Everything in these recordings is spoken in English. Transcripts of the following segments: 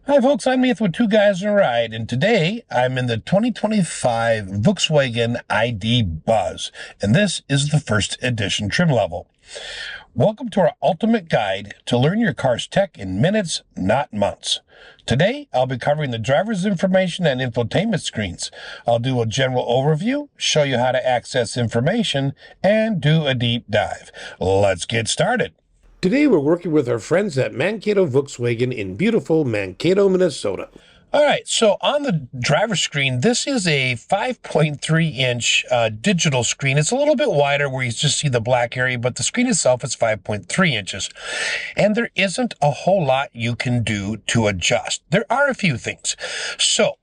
Hi folks, I'm Nathan with Two Guys in a Ride, and today I'm in the 2025 Volkswagen ID Buzz, and this is the first edition trim level. Welcome to our ultimate guide to learn your car's tech in minutes, not months. Today, I'll be covering the driver's information and infotainment screens. I'll do a general overview, show you how to access information, and do a deep dive. Let's get started. Today we're working with our friends at Mankato Volkswagen in beautiful Mankato, Minnesota. All right, so on the driver screen, this is a 5.3-inch digital screen. It's a little bit wider where you just see the black area, but the screen itself is 5.3 inches. And there isn't a whole lot you can do to adjust. There are a few things. So,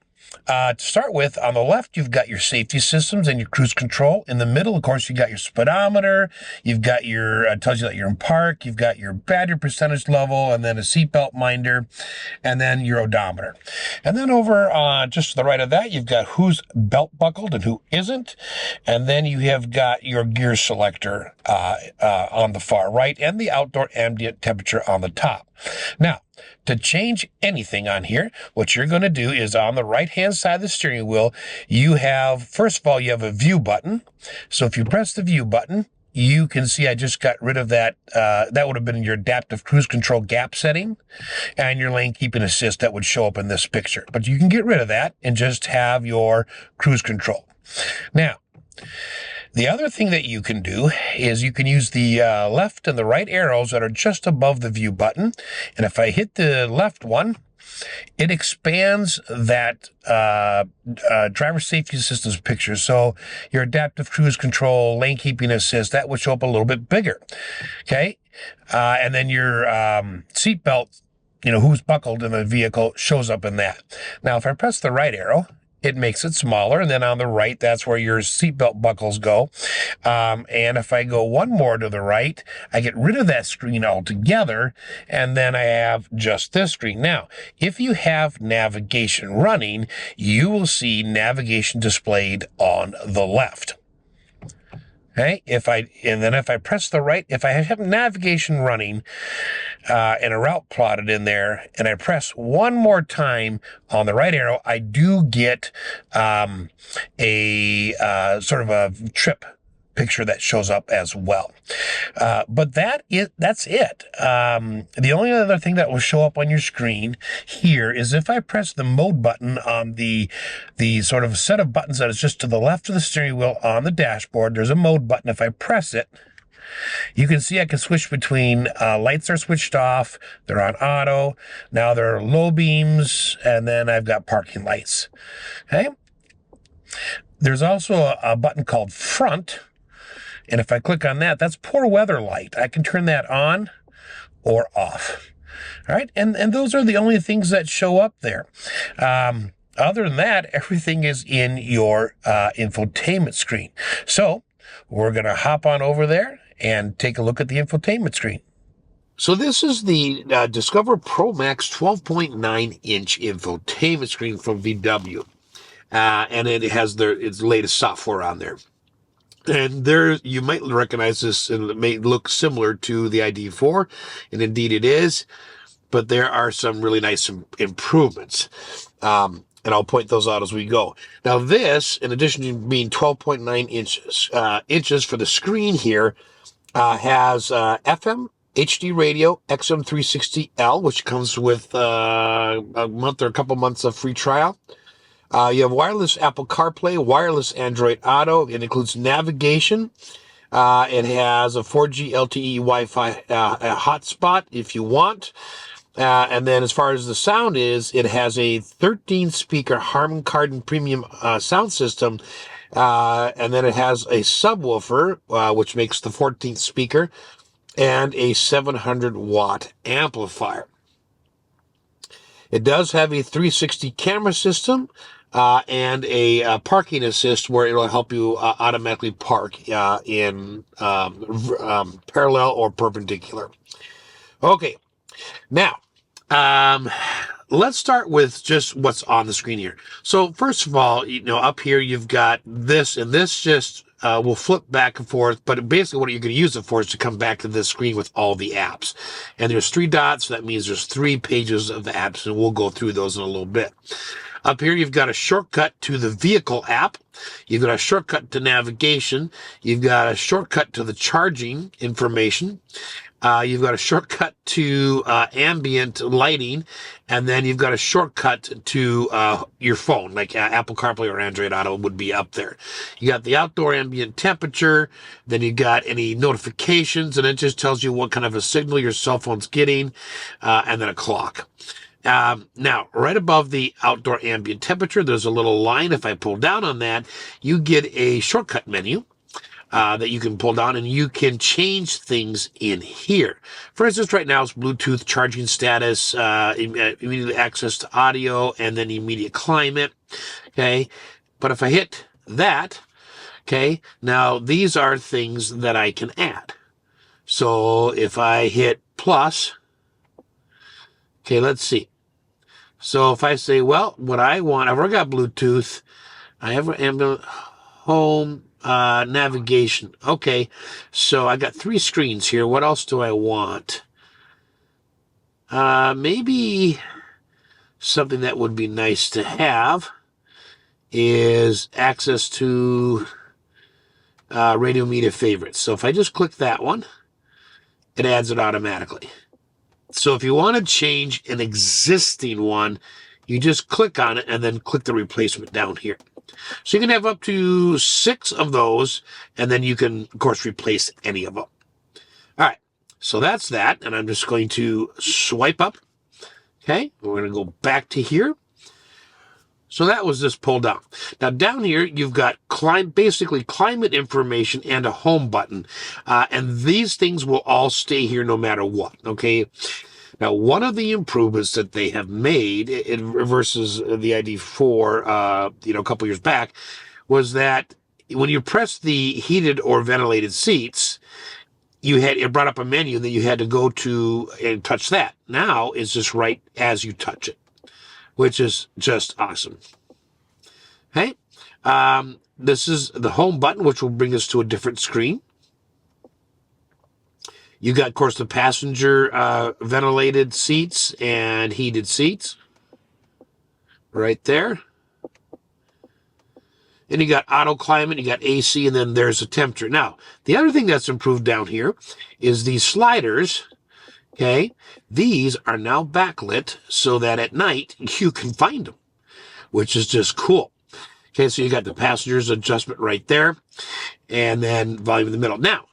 to start with, on the left, you've got your safety systems and your cruise control. In the middle, of course, you've got your speedometer. You've got your, tells you that you're in park. You've got your battery percentage level, and then a seatbelt minder, and then your odometer. And then over just to the right of that, you've got who's belt buckled and who isn't. And then you have got your gear selector on the far right and the outdoor ambient temperature on the top. Now, to change anything on here, what you're going to do is on the right-hand side of the steering wheel, you have, first of all, you have a view button. So if you press the view button, you can see I just got rid of that. That would have been your adaptive cruise control gap setting and your lane keeping assist that would show up in this picture. But you can get rid of that and just have your cruise control. Now, the other thing that you can do is you can use the left and the right arrows that are just above the view button. And if I hit the left one, it expands that driver safety assistance picture. So your adaptive cruise control, lane keeping assist, that would show up a little bit bigger. Okay. And then your seatbelt, who's buckled in the vehicle shows up in that. Now, if I press the right arrow, it makes it smaller, and then on the right, that's where your seatbelt buckles go. And if I go one more to the right, I get rid of that screen altogether, and then I have just this screen. Now, if you have navigation running, you will see navigation displayed on the left. Okay, if I press the right, if I have navigation running and a route plotted in there, and I press one more time on the right arrow, I do get a sort of a trip picture that shows up as well. But that's it. The only other thing that will show up on your screen here is if I press the mode button on the sort of set of buttons that is just to the left of the steering wheel on the dashboard, there's a mode button. If I press it, you can see I can switch between lights are switched off, they're on auto, now there are low beams, and then I've got parking lights. Okay. There's also a button called front. And if I click on that, that's poor weather light. I can turn that on or off. All right. And those are the only things that show up there. Other than that, everything is in your infotainment screen. So we're going to hop on over there and take a look at the infotainment screen. So this is the Discover Pro Max 12.9-inch infotainment screen from VW. And it has its latest software on there. And there, you might recognize this, and it may look similar to the ID4, and indeed it is, but there are some really nice improvements, and I'll point those out as we go. Now this, in addition to being 12.9 inches for the screen here, has FM, HD radio, XM360L, which comes with a month or a couple months of free trial. You have wireless Apple CarPlay, wireless Android Auto. It includes navigation. It has a 4G LTE Wi-Fi hotspot if you want. And then as far as the sound is, it has a 13-speaker Harman Kardon premium sound system. And then it has a subwoofer, which makes the 14th speaker, and a 700-watt amplifier. It does have a 360 camera system and a parking assist where it'll help you automatically park in parallel or perpendicular. Okay, now let's start with just what's on the screen here. So first of all, up here you've got this, and this just will flip back and forth, but basically what you're going to use it for is to come back to this screen with all the apps. And there's 3 dots, so that means there's 3 pages of the apps, and we'll go through those in a little bit. Up here, you've got a shortcut to the vehicle app. You've got a shortcut to navigation. You've got a shortcut to the charging information. You've got a shortcut to ambient lighting, and then you've got a shortcut to your phone, like Apple CarPlay or Android Auto would be up there. You got the outdoor ambient temperature, then you got any notifications, and it just tells you what kind of a signal your cell phone's getting, and then a clock. Now, right above the outdoor ambient temperature, there's a little line. If I pull down on that, you get a shortcut menu. That you can pull down, and you can change things in here. For instance, right now it's Bluetooth charging status, immediate access to audio, and then immediate climate. Okay, but if I hit that, okay, now these are things that I can add. So if I hit plus, okay, let's see. So if I say, well, what I want, I've already got Bluetooth, I have ambient home, navigation. Okay, so I got 3 screens here. What else do I want? Maybe something that would be nice to have is access to radio media favorites. So if I just click that one, it adds it automatically. So if you want to change an existing one, you just click on it and then click the replacement down here. So you can have up to 6 of those, and then you can, of course, replace any of them. All right, so that's that, and I'm just going to swipe up. Okay, we're going to go back to here. So that was this pull down. Now down here, you've got basically climate information and a home button, and these things will all stay here no matter what, okay? Now, one of the improvements that they have made versus the ID4, a couple years back, was that when you press the heated or ventilated seats, it brought up a menu that you had to go to and touch that. Now it's just right as you touch it, which is just awesome. Okay, this is the home button, which will bring us to a different screen. You got, of course, the passenger ventilated seats and heated seats right there. And you got auto climate, you got AC, and then there's a temperature. Now, the other thing that's improved down here is these sliders. Okay, these are now backlit so that at night you can find them, which is just cool. Okay, so you got the passenger's adjustment right there, and then volume in the middle. Now,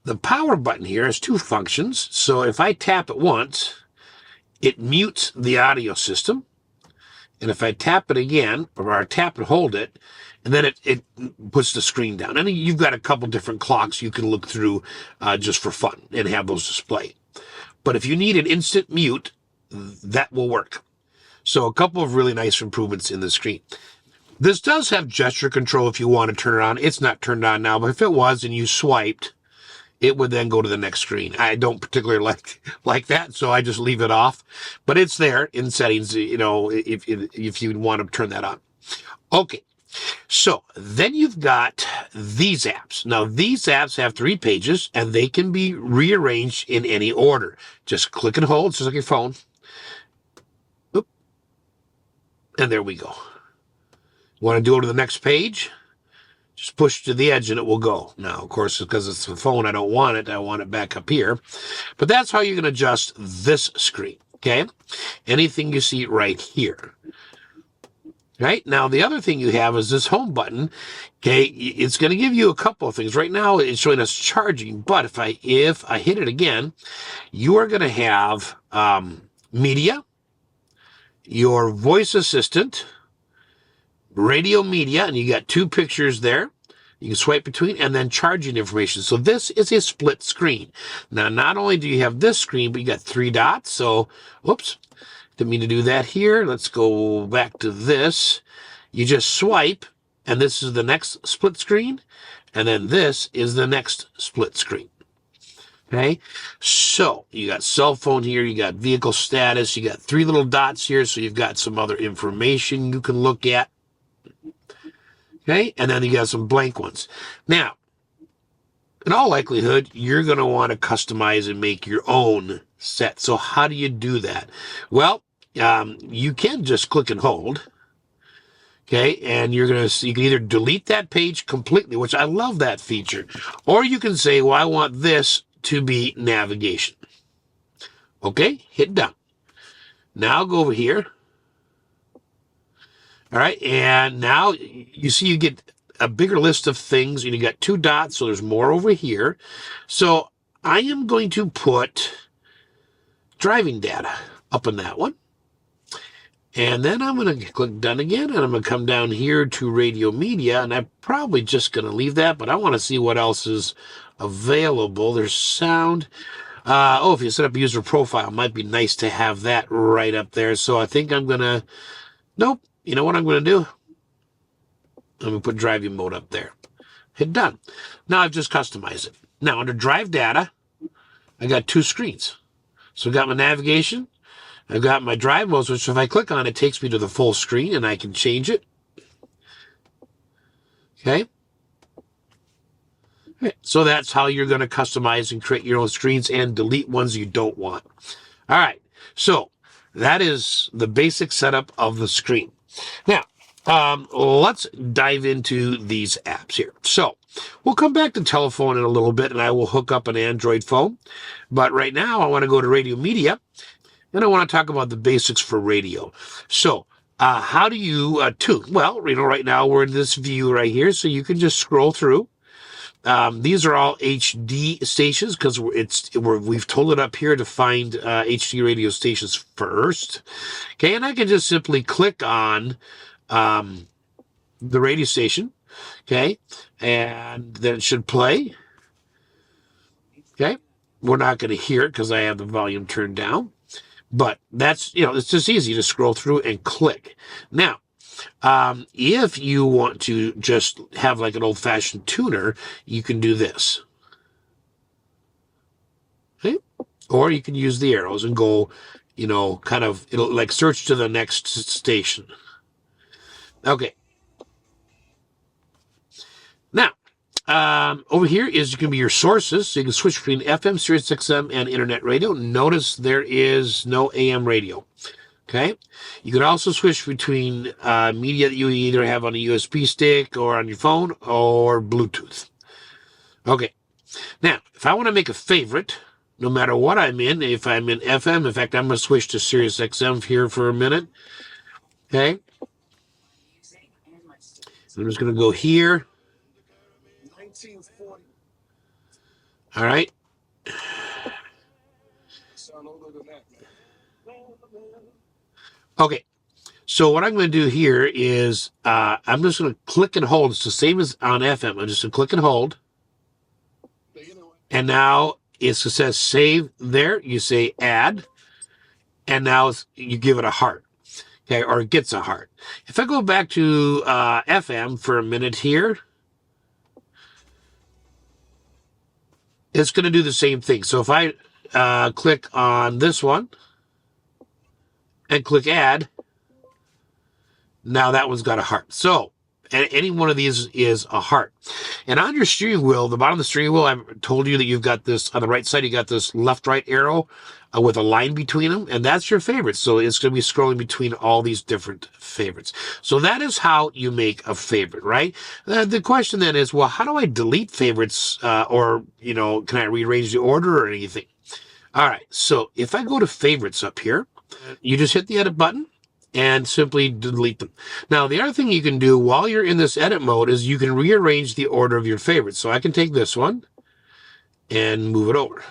the power button here has 2 functions. So if I tap it once, it mutes the audio system. And if I tap it again, or I tap and hold it, and then it puts the screen down. And you've got a couple different clocks you can look through just for fun and have those display. But if you need an instant mute, that will work. So a couple of really nice improvements in the screen. This does have gesture control if you want to turn it on. It's not turned on now, but if it was and you swiped, it would then go to the next screen. I don't particularly like that, so I just leave it off. But it's there in settings, if you want to turn that on. Okay, so then you've got these apps. Now, these apps have 3 pages, and they can be rearranged in any order. Just click and hold, just like your phone. Oop. And there we go. Want to go to the next page? Just push to the edge and it will go. Now, of course, because it's the phone, I don't want it. I want it back up here. But that's how you can adjust this screen, okay? Anything you see right here. Right? Now, the other thing you have is this home button, okay? It's going to give you a couple of things. Right now, it's showing us charging, but if I hit it again, you are going to have media, your voice assistant, radio media, and you got 2 pictures there. You can swipe between, and then charging information. So this is a split screen. Now, not only do you have this screen, but you got 3 dots. So, whoops, didn't mean to do that here. Let's go back to this. You just swipe, and this is the next split screen, and then this is the next split screen. Okay, so you got cell phone here, you got vehicle status, you got 3 little dots here, so you've got some other information you can look at. Okay, and then you got some blank ones. Now, in all likelihood, you're going to want to customize and make your own set. So how do you do that? Well, you can just click and hold. Okay, and you can either delete that page completely, which I love that feature, or you can say, well, I want this to be navigation. Okay, hit done. Now go over here. All right, and now you see you get a bigger list of things, and you got 2 dots, so there's more over here. So I am going to put driving data up in that one. And then I'm going to click done again, and I'm going to come down here to radio media, and I'm probably just going to leave that, but I want to see what else is available. There's sound. If you set up a user profile, it might be nice to have that right up there. So I think I'm going to, nope, you know what I'm going to do? I'm going to put driving mode up there. Hit done. Now I've just customized it. Now under drive data, I got 2 screens. So I've got my navigation. I've got my drive modes, which if I click on it, takes me to the full screen, and I can change it. Okay. So that's how you're going to customize and create your own screens and delete ones you don't want. All right. So that is the basic setup of the screen. Now, let's dive into these apps here. So we'll come back to telephone in a little bit, and I will hook up an Android phone. But right now, I want to go to radio media. And I want to talk about the basics for radio. So, how do you tune? Well, right now we're in this view right here, so you can just scroll through. These are all HD stations because we've told it up here to find HD radio stations first. Okay, and I can just simply click on the radio station. Okay, and then it should play. Okay, we're not going to hear it because I have the volume turned down. But that's, it's just easy to scroll through and click. Now, if you want to just have like an old-fashioned tuner, you can do this. Okay? Or you can use the arrows and go, it'll like search to the next station. Okay. Now, over here is going to be your sources. So you can switch between FM, Sirius XM, and internet radio. Notice there is no AM radio. Okay. You can also switch between media that you either have on a USB stick or on your phone or Bluetooth. Okay. Now, if I want to make a favorite, no matter what I'm in, if I'm in FM, in fact, I'm going to switch to Sirius XM here for a minute. Okay. I'm just going to go here. All right. Okay. So what I'm going to do here is I'm just going to click and hold. It's the same as on FM. I'm just going to click and hold. And now it says save there. You say add. And now you give it a heart. Okay, or it gets a heart. If I go back to FM for a minute here, it's going to do the same thing. So if I click on this one and click add, now that one's got a heart. So any one of these is a heart. And on your steering wheel, the bottom of the steering wheel, I've told you that you've got this, on the right side, you got this left-right arrow with a line between them, and that's your favorites. So it's going to be scrolling between all these different favorites. So that is how you make a favorite, right? The question then is, well, how do I delete favorites or, can I rearrange the order or anything? All right, so if I go to favorites up here, you just hit the edit button and simply delete them. Now, the other thing you can do while you're in this edit mode is you can rearrange the order of your favorites. So I can take this one and move it over.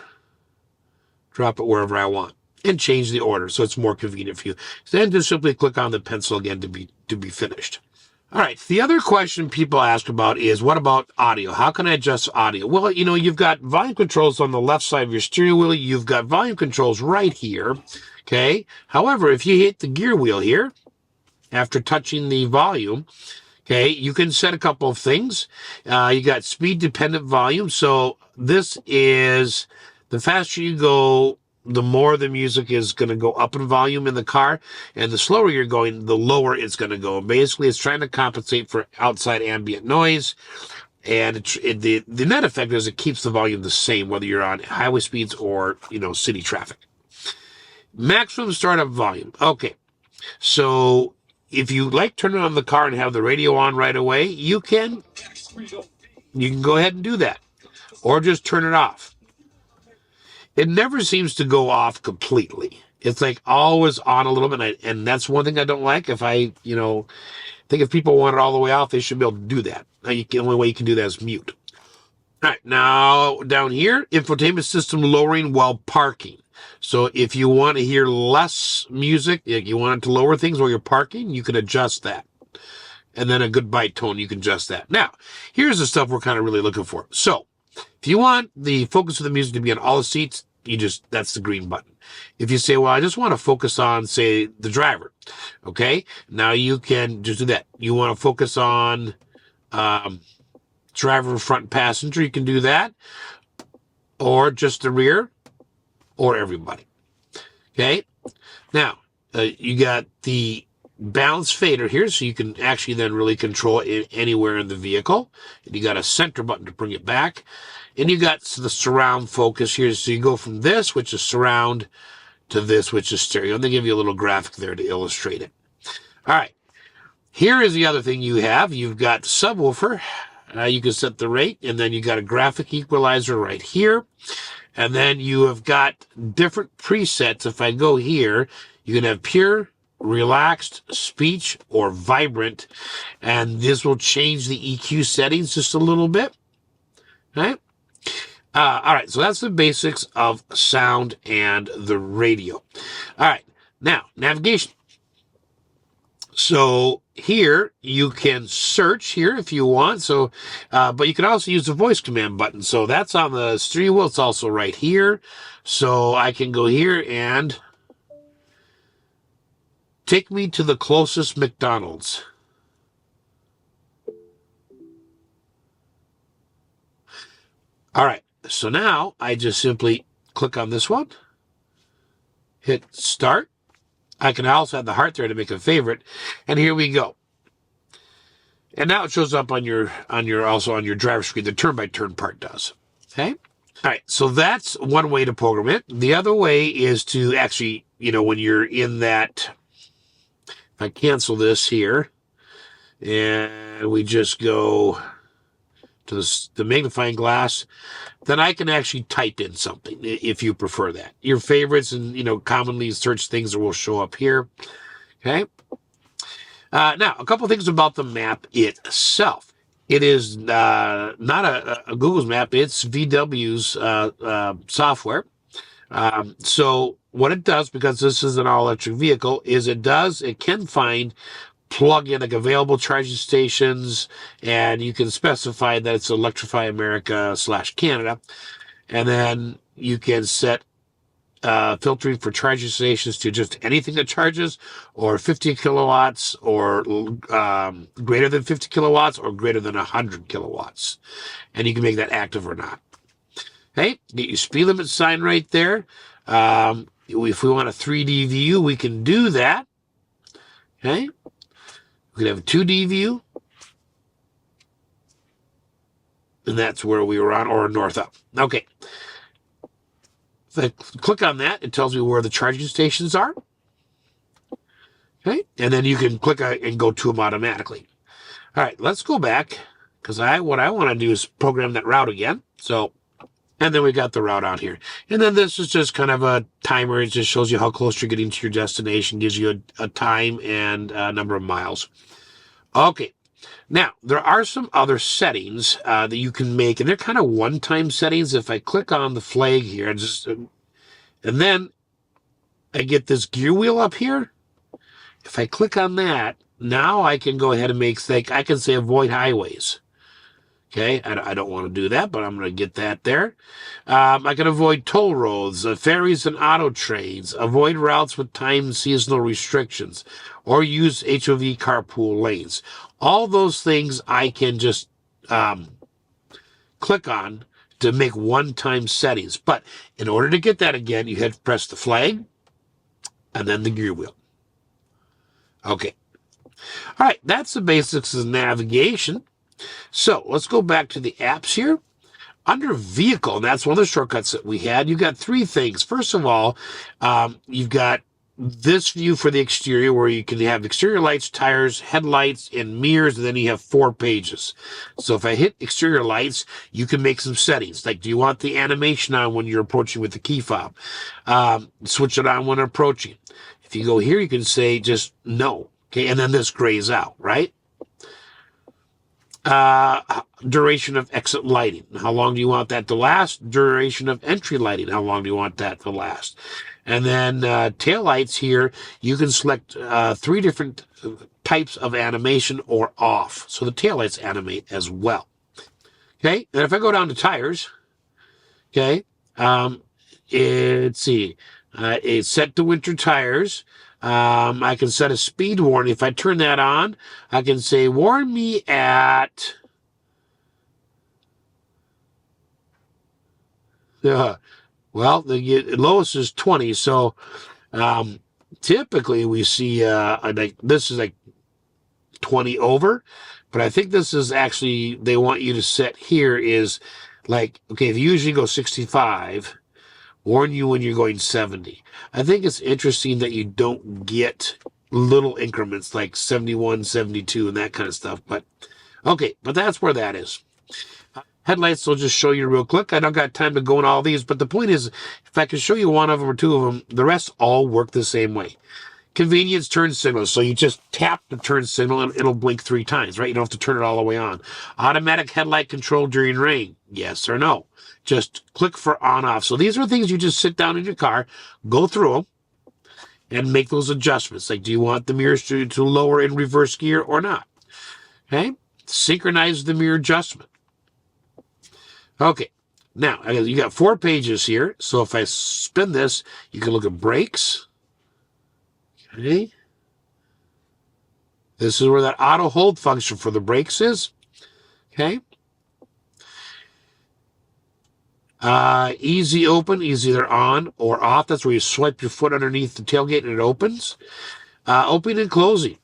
Drop it wherever I want and change the order so it's more convenient for you. So then just simply click on the pencil again to be finished. All right, the other question people ask about is, what about audio? How can I adjust audio? Well, you've got volume controls on the left side of your steering wheel. You've got volume controls right here, okay? However, if you hit the gear wheel here, after touching the volume, okay, you can set a couple of things. You got speed-dependent volume. So this is The faster you go, the more the music is going to go up in volume in the car, and the slower you're going, the lower it's going to go. Basically, it's trying to compensate for outside ambient noise, and the net effect is it keeps the volume the same, whether you're on highway speeds or, city traffic. Maximum startup volume. Okay, so if you like turning on the car and have the radio on right away, you can go ahead and do that, or just turn it off. It never seems to go off completely. It's like always on a little bit, and that's one thing I don't like. If I, think if people want it all the way off, they should be able to do that. The only way you can do that is mute. All right, now down here, infotainment system lowering while parking. So if you want to hear less music, if you want it to lower things while you're parking, you can adjust that. And then a goodbye tone, you can adjust that. Now, here's the stuff we're kind of really looking for. So if you want the focus of the music to be on all the seats, that's the green button. If you say, well, I just want to focus on, say, the driver, okay? Now you can just do that. You want to focus on driver, front passenger, you can do that. Or just the rear, or everybody, okay? Now, you got the balance fader here, so you can actually then really control it anywhere in the vehicle. And you got a center button to bring it back. And you got the surround focus here, so you go from this, which is surround, to this, which is stereo. And they give you a little graphic there to illustrate it. All right, here is the other thing you have. You've got subwoofer. You can set the rate, and then you got a graphic equalizer right here. And then you have got different presets. If I go here, you can have pure, relaxed, speech, or vibrant. And this will change the EQ settings just a little bit. All right. All right, so that's the basics of sound and the radio. All right, now, navigation. So here you can search here if you want. So, but you can also use the voice command button. So that's on the steering wheel. It's also right here. So I can go here and take me to the closest McDonald's. All right. So now I just simply click on this one, hit start. I can also have the heart there to make a favorite. And here we go. And now it shows up on your driver screen. The turn-by-turn part does. Okay? All right, so that's one way to program it. The other way is to actually, when you're in that, if I cancel this here, and we just go to the magnifying glass, then I can actually type in something if you prefer that. Your favorites and, commonly searched things will show up here. Okay. Now, a couple things about the map itself. It is not a Google's map. It's VW's software. So what it does, because this is an all-electric vehicle, is it can find plug-in, like available charging stations, and you can specify that it's Electrify America /Canada, and then you can set filtering for charging stations to just anything that charges, or 50 kilowatts, or greater than 50 kilowatts, or greater than 100 kilowatts, and you can make that active or not. Okay, get your speed limit sign right there. If we want a 3D view, we can do that. Okay. We could have a 2D view, and that's where we were on, or north up. Okay. If I click on that, it tells me where the charging stations are. Okay, and then you can click and go to them automatically. All right, let's go back, because what I want to do is program that route again. So, and then we got the route on here. And then this is just kind of a timer. It just shows you how close you're getting to your destination, gives you a time and a number of miles. Okay, now there are some other settings that you can make, and they're kind of one-time settings. If I click on the flag here, and then I get this gear wheel up here. If I click on that, now I can go ahead and I can say avoid highways. Okay, I don't want to do that, but I'm going to get that there. I can avoid toll roads, ferries and auto trains, avoid routes with time seasonal restrictions, or use HOV carpool lanes. All those things I can just click on to make one-time settings. But in order to get that again, you had to press the flag and then the gear wheel. Okay. All right, that's the basics of navigation. So let's go back to the apps here. Under vehicle, and that's one of the shortcuts that we had, you've got three things. First of all, you've got this view for the exterior where you can have exterior lights, tires, headlights, and mirrors, and then you have 4 pages. So if I hit exterior lights, you can make some settings. Like, do you want the animation on when you're approaching with the key fob? Switch it on when approaching. If you go here, you can say just no. Okay, and then this grays out, right? Duration of exit lighting. How long do you want that to last? Duration of entry lighting. How long do you want that to last? And then tail lights here, you can select 3 different types of animation or off. So the tail lights animate as well. Okay, and if I go down to tires, okay, let's see, it's set to winter tires. I can set a speed warning. If I turn that on, I can say, warn me at, well, the lowest is 20. So, typically we see, like, this is like 20 over, but I think this is actually, they want you to set here is like, okay, if you usually go 65, warn you when you're going 70. I think it's interesting that you don't get little increments like 71, 72, and that kind of stuff. But okay, but that's where that is. Headlights will just show you real quick. I don't got time to go in all these, but the point is, if I can show you one of them or 2 of them, the rest all work the same way. Convenience turn signals. So you just tap the turn signal and it'll blink 3 times, right? You don't have to turn it all the way on. Automatic headlight control during rain. Yes or no? Just click for on off. So these are things you just sit down in your car, go through them, and make those adjustments. Like, do you want the mirrors to lower in reverse gear or not? Okay? Synchronize the mirror adjustment. Okay. Now, you got 4 pages here. So if I spin this, you can look at brakes. Okay. This is where that auto hold function for the brakes is. Okay. Easy open is either on or off. That's where you swipe your foot underneath the tailgate and it opens. Opening and closing.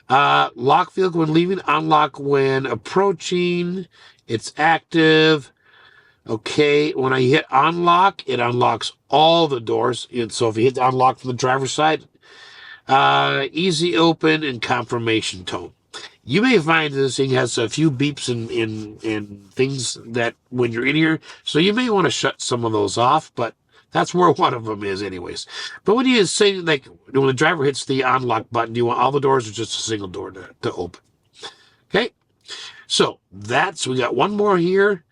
Lock vehicle when leaving, unlock when approaching. It's active. Okay, when I hit unlock, it unlocks all the doors. And so if you hit unlock from the driver's side, easy open and confirmation tone. You may find this thing has a few beeps and things that when you're in here, so you may want to shut some of those off, but that's where one of them is anyways. But when you say, like, when the driver hits the unlock button, do you want all the doors or just a single door to open? Okay, so we got one more here.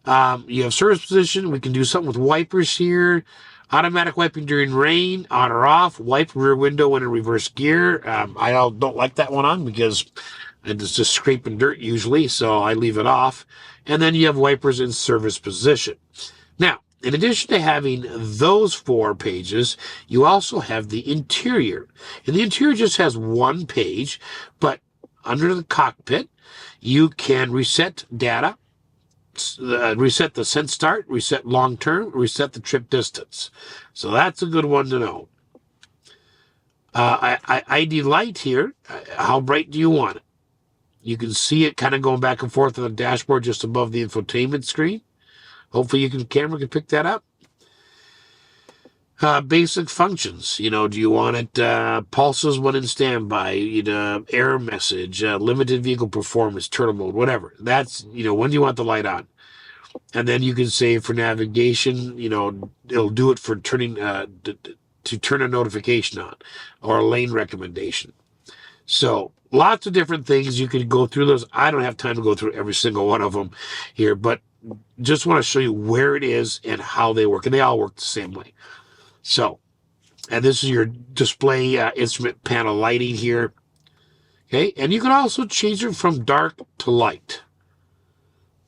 You have service position. We can do something with wipers here. Automatic wiping during rain, on or off. Wipe rear window when in reverse gear. I don't like that one on because it's just scraping dirt usually, so I leave it off. And then you have wipers in service position. Now, in addition to having those 4 pages, you also have the interior. And the interior just has 1 page, but under the cockpit, you can reset data, reset the sense start, reset long term, reset the trip distance. So that's a good one to know. ID light here, how bright do you want it? You can see it kind of going back and forth on the dashboard just above the infotainment screen. Hopefully camera can pick that up. Basic functions, do you want it pulses when in standby, error message, limited vehicle performance, turtle mode, whatever. That's, when do you want the light on? And then you can say for navigation, it'll do it for turning, to turn a notification on or a lane recommendation. So lots of different things. You can go through those. I don't have time to go through every single one of them here, but just want to show you where it is and how they work. And they all work the same way. So, and this is your display instrument panel lighting here. Okay, and you can also change it from dark to light.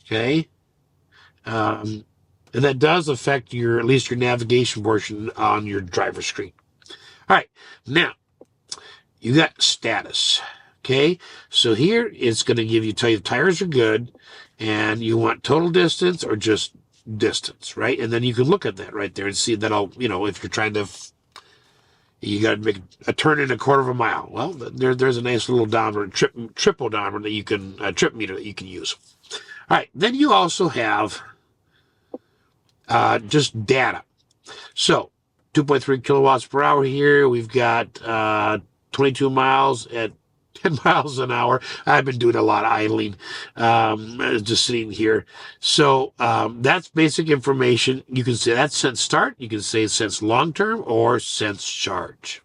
Okay, and that does affect at least your navigation portion on your driver screen. All right, now you got status. Okay, so here it's going to tell you the tires are good, and you want total distance or just distance, right? And then you can look at that right there and see that'll, if you're trying to, you got to make a turn in a quarter of a mile. Well, there's a nice little odometer, trip odometer that you can, trip meter that you can use. All right, then you also have just data. So 2.3 kilowatts per hour here. We've got 22 miles at 10 miles an hour. I've been doing a lot of idling, just sitting here. So that's basic information. You can say that's since start. You can say since long-term or since charge.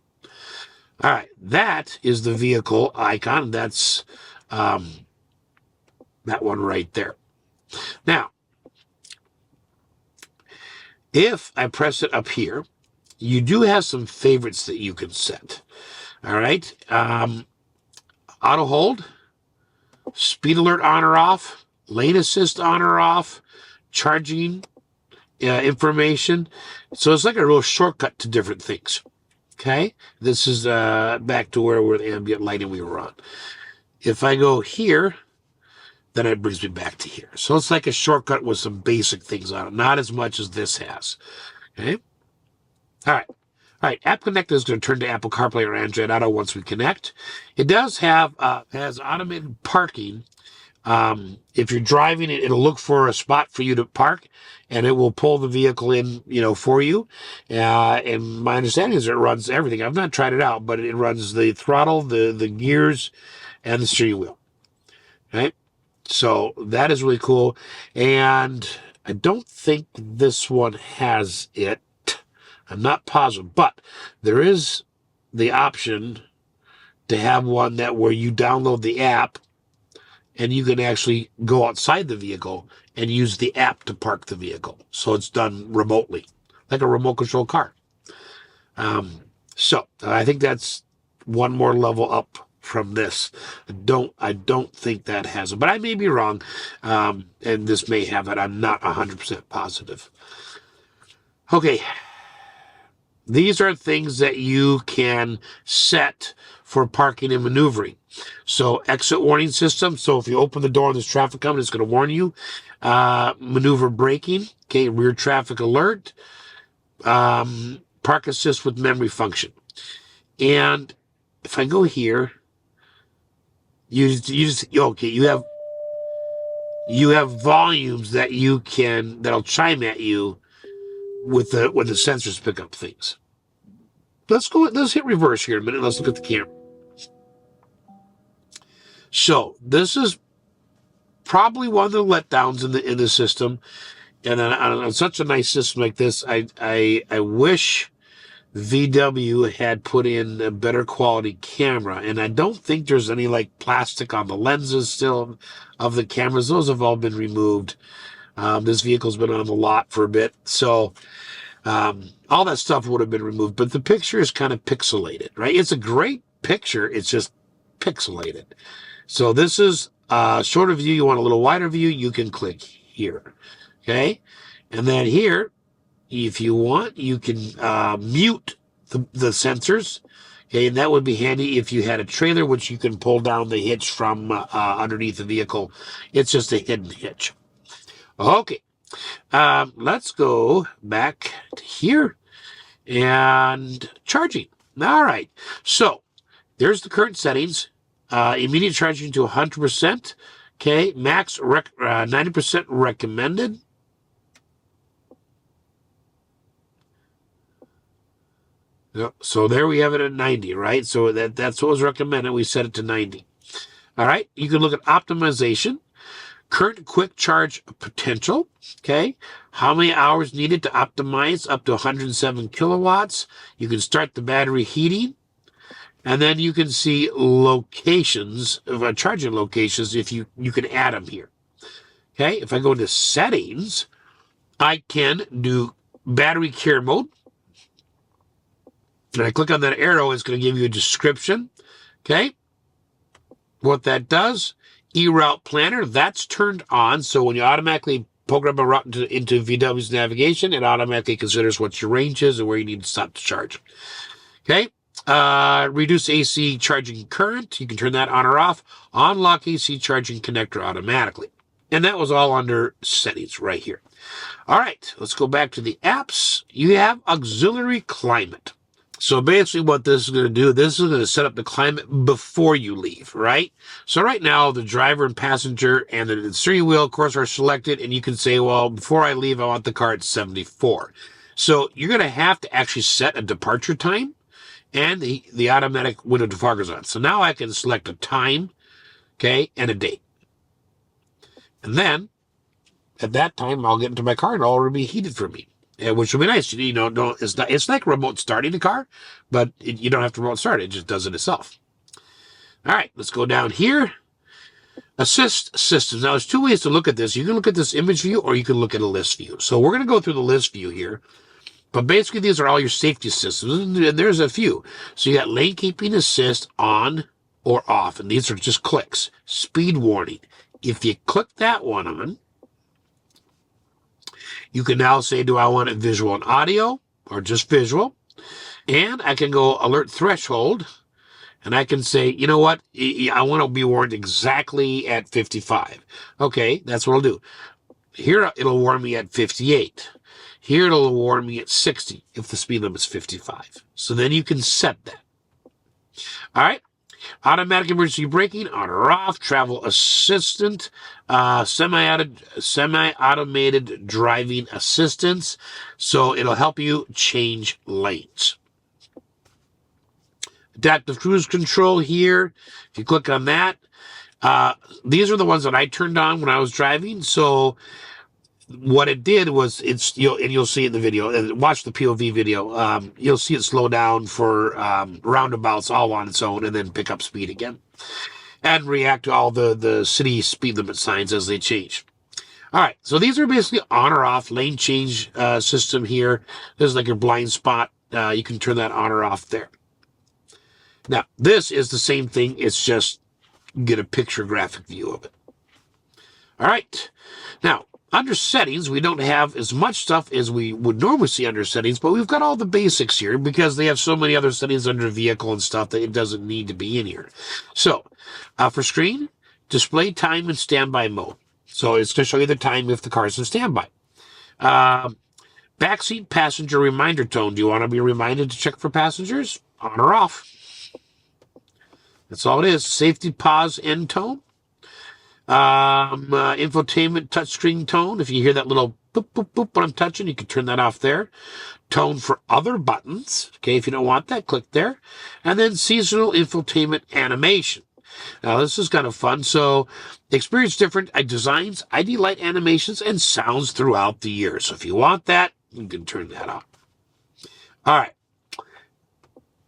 All right, that is the vehicle icon. That's that one right there. Now, if I press it up here, you do have some favorites that you can set. All right. Auto hold, speed alert on or off, lane assist on or off, charging information. So it's like a real shortcut to different things. Okay. This is back to where we're the ambient lighting we were on. If I go here, then it brings me back to here. So it's like a shortcut with some basic things on it, not as much as this has. Okay. All right. All right, App Connector is going to turn to Apple CarPlay or Android Auto once we connect. It does have has automated parking. If you're driving it, it'll look for a spot for you to park, and it will pull the vehicle in, for you. And my understanding is it runs everything. I've not tried it out, but it runs the throttle, the gears, and the steering wheel. Right? So that is really cool. And I don't think this one has it. I'm not positive, but there is the option to have one that where you download the app and you can actually go outside the vehicle and use the app to park the vehicle. So it's done remotely, like a remote control car. So I think that's one more level up from this. I don't think that has it, but I may be wrong. And this may have it. I'm not 100% positive. Okay. These are things that you can set for parking and maneuvering. So exit warning system. So if you open the door and there's traffic coming, it's going to warn you. Maneuver braking. Okay, rear traffic alert. Park assist with memory function. And if I go here, you have volumes that that'll chime at you with the sensors pick up things. Let's hit reverse here a minute. Let's look at the camera. So this is probably one of the letdowns in the system. And on such a nice system like this, I wish VW had put in a better quality camera. And I don't think there's any like plastic on the lenses still of the cameras. Those have all been removed. This vehicle's been on the lot for a bit. So all that stuff would have been removed. But the picture is kind of pixelated, right? It's a great picture. It's just pixelated. So this is a shorter view. You want a little wider view, you can click here. Okay? And then here, if you want, you can mute the sensors. Okay, and that would be handy if you had a trailer, which you can pull down the hitch from underneath the vehicle. It's just a hidden hitch. Okay, let's go back to here and charging. All right, so there's the current settings. Immediate charging to 100%. Okay, max 90% recommended. So there we have it at 90, right? So that's what was recommended. We set it to 90. All right, you can look at optimization. Current quick charge potential, okay? How many hours needed to optimize up to 107 kilowatts? You can start the battery heating. And then you can see locations, charging locations, if you can add them here. Okay, if I go to settings, I can do battery care mode. And I click on that arrow, it's going to give you a description. Okay, what that does, e-route planner, that's turned on. So when you automatically program a route into VW's navigation, it automatically considers what your range is and where you need to stop to charge. Okay, Reduce AC charging current. You can turn that on or off. Unlock AC charging connector automatically. And that was all under settings right here. All right, let's go back to the apps. You have auxiliary climate. So basically what this is going to do, this is going to set up the climate before you leave, right? So right now, the driver and passenger and the steering wheel, of course, are selected. And you can say, well, before I leave, I want the car at 74. So you're going to have to actually set a departure time and the automatic window defoggers on. So now I can select a time, okay, and a date. And then at that time, I'll get into my car and it'll already be heated for me, which will be nice. You know, it's like remote starting the car, but you don't have to remote start it. It just does it itself. All right, let's go down here. Assist systems. Now, there's two ways to look at this. You can look at this image view or you can look at a list view. So we're going to go through the list view here. But basically, these are all your safety systems, and there's a few. So you got lane keeping assist on or off, and these are just clicks. Speed warning. If you click that one on, you can now say, do I want it visual and audio or just visual? And I can go alert threshold, and I can say, you know what? I want to be warned exactly at 55. Okay, that's what I'll do. Here, it'll warn me at 58. Here, it'll warn me at 60 if the speed limit's 55. So then you can set that. All right. Automatic emergency braking, on or off. Travel assistant. Semi-automated driving assistance. So it'll help you change lanes. Adaptive cruise control here. If you click on that, these are the ones that I turned on when I was driving. So what it did was you'll see it in the video, and watch the POV video. You'll see it slow down for roundabouts all on its own and then pick up speed again and react to all the city speed limit signs as they change. All right, so these are basically on or off lane change system here. This is like your blind spot. You can turn that on or off there. Now, this is the same thing. It's just get a picture graphic view of it. All right. Now, under settings, we don't have as much stuff as we would normally see under settings, but we've got all the basics here because they have so many other settings under vehicle and stuff that it doesn't need to be in here. So, for screen, display time and standby mode. So it's going to show you the time if the car's in standby. Backseat passenger reminder tone. Do you want to be reminded to check for passengers? On or off? That's all it is. Safety pause end tone. Infotainment touchscreen tone. If you hear that little boop, boop, boop when I'm touching, you can turn that off there. Tone for other buttons. Okay, if you don't want that, click there. And then seasonal infotainment animation. Now, this is kind of fun. So, experience different designs, ID light animations, and sounds throughout the year. So, if you want that, you can turn that on. All right.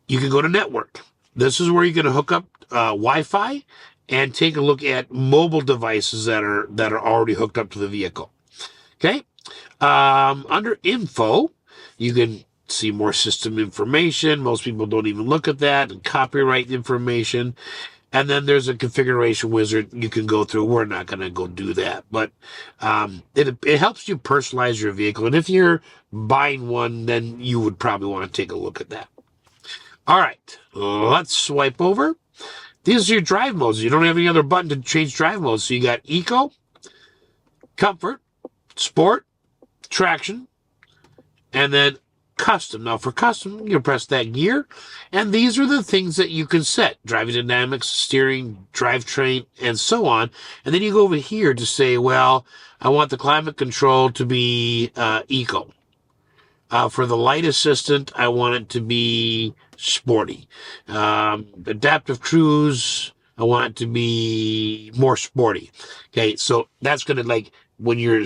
You can go to network. This is where you're going to hook up Wi-Fi and take a look at mobile devices that are already hooked up to the vehicle. Okay. Under info, you can see more system information. Most people don't even look at that, and copyright information. And then there's a configuration wizard you can go through. We're not going to go do that, but it helps you personalize your vehicle. And if you're buying one, then you would probably want to take a look at that. All right, let's swipe over. These are your drive modes. You don't have any other button to change drive modes. So you got Eco, Comfort, Sport, Traction, and then Custom. Now for Custom, you press that gear, and these are the things that you can set. Driving dynamics, steering, drivetrain, and so on. And then you go over here to say, well, I want the climate control to be Eco. For the light assistant, I want it to be sporty. Adaptive cruise, I want it to be more sporty. Okay, so that's going to, like, when you're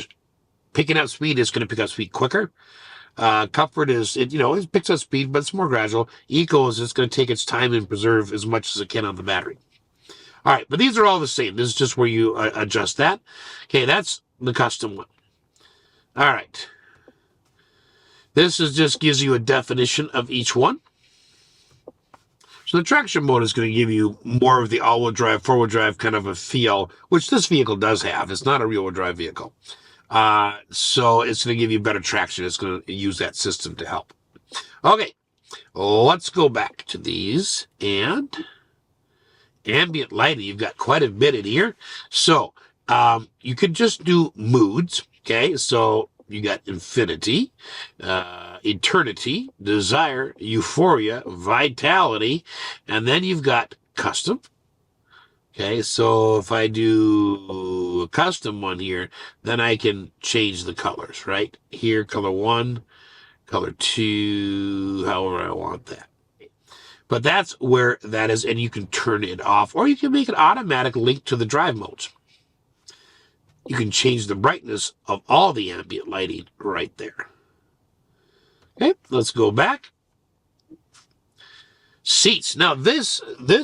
picking up speed, it's going to pick up speed quicker. Comfort is, it picks up speed, but it's more gradual. Eco is it's going to take its time and preserve as much as it can on the battery. All right, but these are all the same. This is just where you adjust that. Okay, that's the custom one. All right. This just gives you a definition of each one. So the traction mode is going to give you more of the all-wheel drive, four-wheel drive kind of a feel, which this vehicle does have. It's not a rear-wheel drive vehicle. So it's going to give you better traction. It's going to use that system to help. Okay. let's go back to these and ambient lighting. You've got quite a bit in here. So you could just do moods. Okay, so you got infinity, eternity, desire, euphoria, vitality, and then you've got custom. Okay, so if I do a custom one here, then I can change the colors, right? Here, color 1, color 2, however I want that. But that's where that is, and you can turn it off, or you can make it automatic link to the drive modes. You can change the brightness of all the ambient lighting right there. Okay, let's go back. Seats. Now, this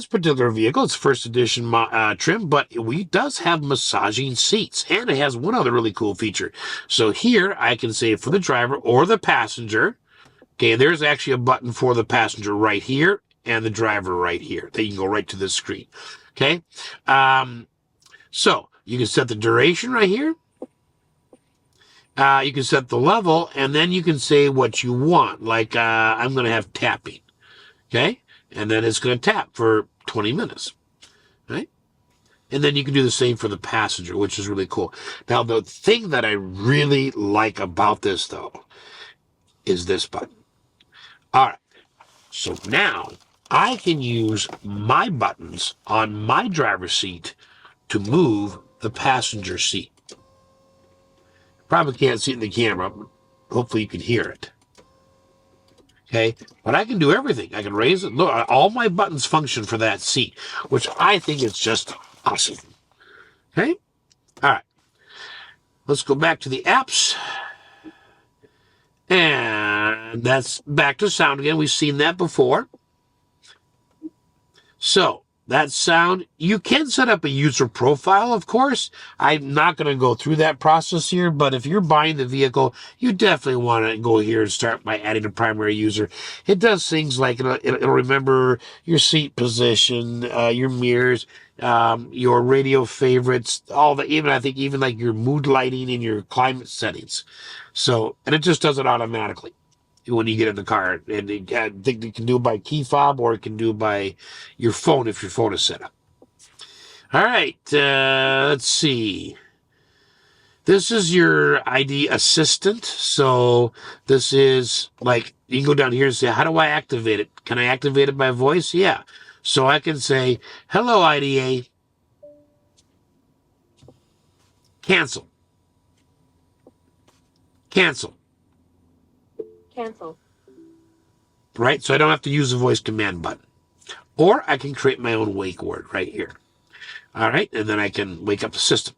particular vehicle, it's first edition trim, but it does have massaging seats, and it has one other really cool feature. So here, I can say for the driver or the passenger, okay, there's actually a button for the passenger right here, and the driver right here. Then you can go right to this screen. Okay, so you can set the duration right here. You can set the level, and then you can say what you want. Like I'm going to have tapping. Okay, and then it's going to tap for 20 minutes. Right, and then you can do the same for the passenger, which is really cool. Now, the thing that I really like about this, though, is this button. All right, so now I can use my buttons on my driver's seat to move the passenger seat. Probably can't see it in the camera, but hopefully you can hear it. Okay, but I can do everything. I can raise it. Look, all my buttons function for that seat, which I think is just awesome. Okay, all right. Let's go back to the apps. And that's back to sound again. We've seen that before. So that sound, you can set up a user profile, of course. I'm not going to go through that process here, but if you're buying the vehicle, you definitely want to go here and start by adding a primary user. It does things like it'll remember your seat position, your mirrors, your radio favorites, all the, even I think even like your mood lighting and your climate settings. So, and it just does it automatically when you get in the car. And I think you can do it by key fob, or it can do it by your phone if your phone is set up. All right, let's see. This is your ID assistant. So this is like, you can go down here and say, how do I activate it? Can I activate it by voice? Yeah. So I can say, hello, IDA. Cancel. Cancel. Cancel. Right? So I don't have to use the voice command button. Or I can create my own wake word right here. All right, and then I can wake up the system.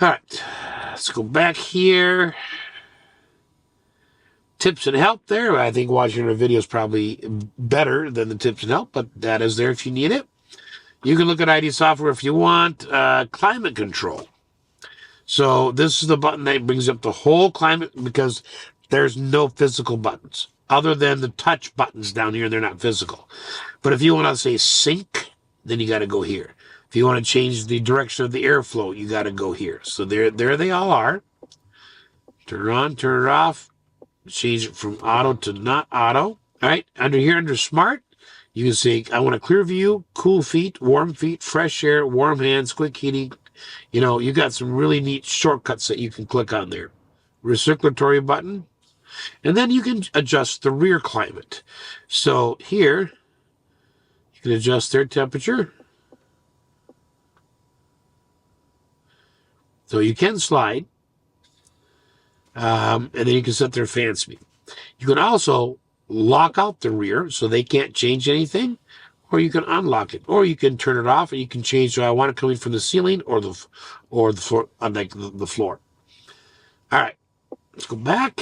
All right, let's go back here. Tips and help there. I think watching a video is probably better than the tips and help, but that is there if you need it. You can look at ID software if you want. Climate control. So this is the button that brings up the whole climate, because there's no physical buttons other than the touch buttons down here. They're not physical. But if you want to say sync, then you got to go here. If you want to change the direction of the airflow, you got to go here. So there they all are. Turn it on, turn it off. Change it from auto to not auto. All right, under here, under smart, you can say, I want a clear view, cool feet, warm feet, fresh air, warm hands, quick heating. You know, you got some really neat shortcuts that you can click on there. Recirculatory button. And then you can adjust the rear climate. So here, you can adjust their temperature. So you can slide. And then you can set their fan speed. You can also lock out the rear so they can't change anything, or you can unlock it, or you can turn it off, and you can change, so I want it coming from the ceiling or the floor, like the floor. All right, let's go back.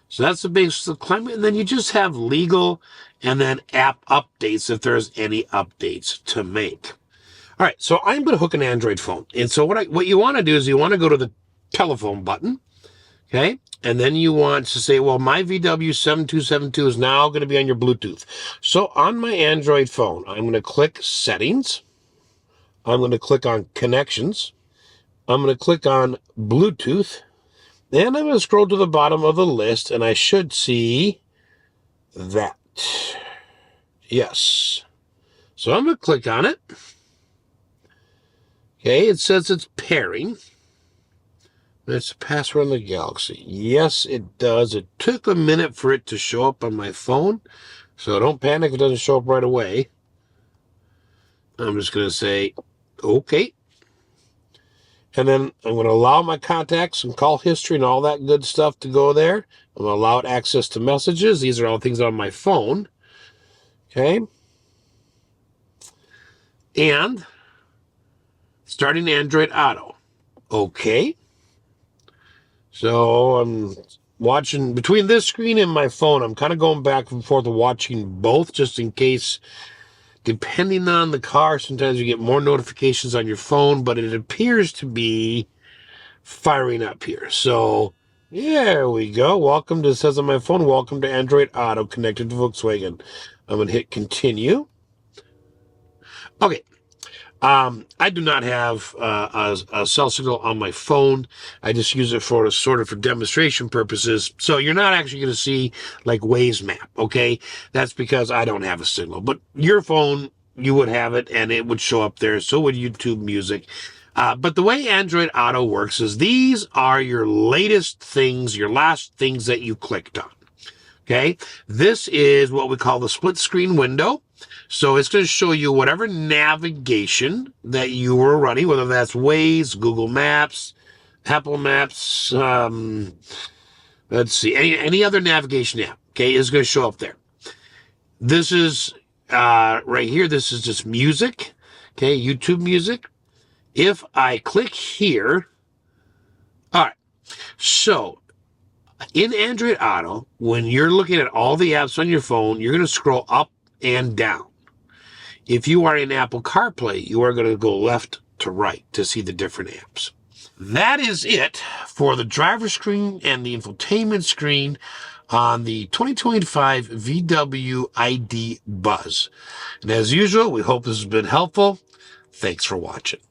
So that's the basics of climate, and then you just have legal and then app updates if there's any updates to make. All right, so I'm going to hook an Android phone, and so what you want to do is you want to go to the telephone button, okay? And then you want to say, well, my VW7272 is now going to be on your Bluetooth. So on my Android phone, I'm going to click Settings. I'm going to click on Connections. I'm going to click on Bluetooth. Then I'm going to scroll to the bottom of the list, and I should see that. Yes. So I'm going to click on it. Okay, it says it's pairing. It's a password on the Galaxy. Yes, it does. It took a minute for it to show up on my phone, so don't panic if it doesn't show up right away. I'm just going to say, okay. And then I'm going to allow my contacts and call history and all that good stuff to go there. I'm going to allow it access to messages. These are all things on my phone. Okay. And starting Android Auto. Okay. So I'm watching between this screen and my phone. I'm kind of going back and forth watching both just in case, depending on the car, sometimes you get more notifications on your phone, but it appears to be firing up here. So there we go. Welcome to, it says on my phone, welcome to Android Auto connected to Volkswagen. I'm going to hit continue. Okay. I do not have a cell signal on my phone. I just use it for sort of for demonstration purposes. So you're not actually going to see like Waze map, okay? That's because I don't have a signal. But your phone, you would have it, and it would show up there. So would YouTube Music. But the way Android Auto works is these are your latest things, your last things that you clicked on. Okay, this is what we call the split screen window. So it's going to show you whatever navigation that you were running, whether that's Waze, Google Maps, Apple Maps, let's see, any other navigation app, okay, is going to show up there. This is right here, this is just music, okay, YouTube Music. If I click here, all right, so in Android Auto, when you're looking at all the apps on your phone, you're going to scroll up and down. If you are in Apple CarPlay, you are going to go left to right to see the different apps. That is it for the driver screen and the infotainment screen on the 2025 VW ID Buzz. And as usual, we hope this has been helpful. Thanks for watching.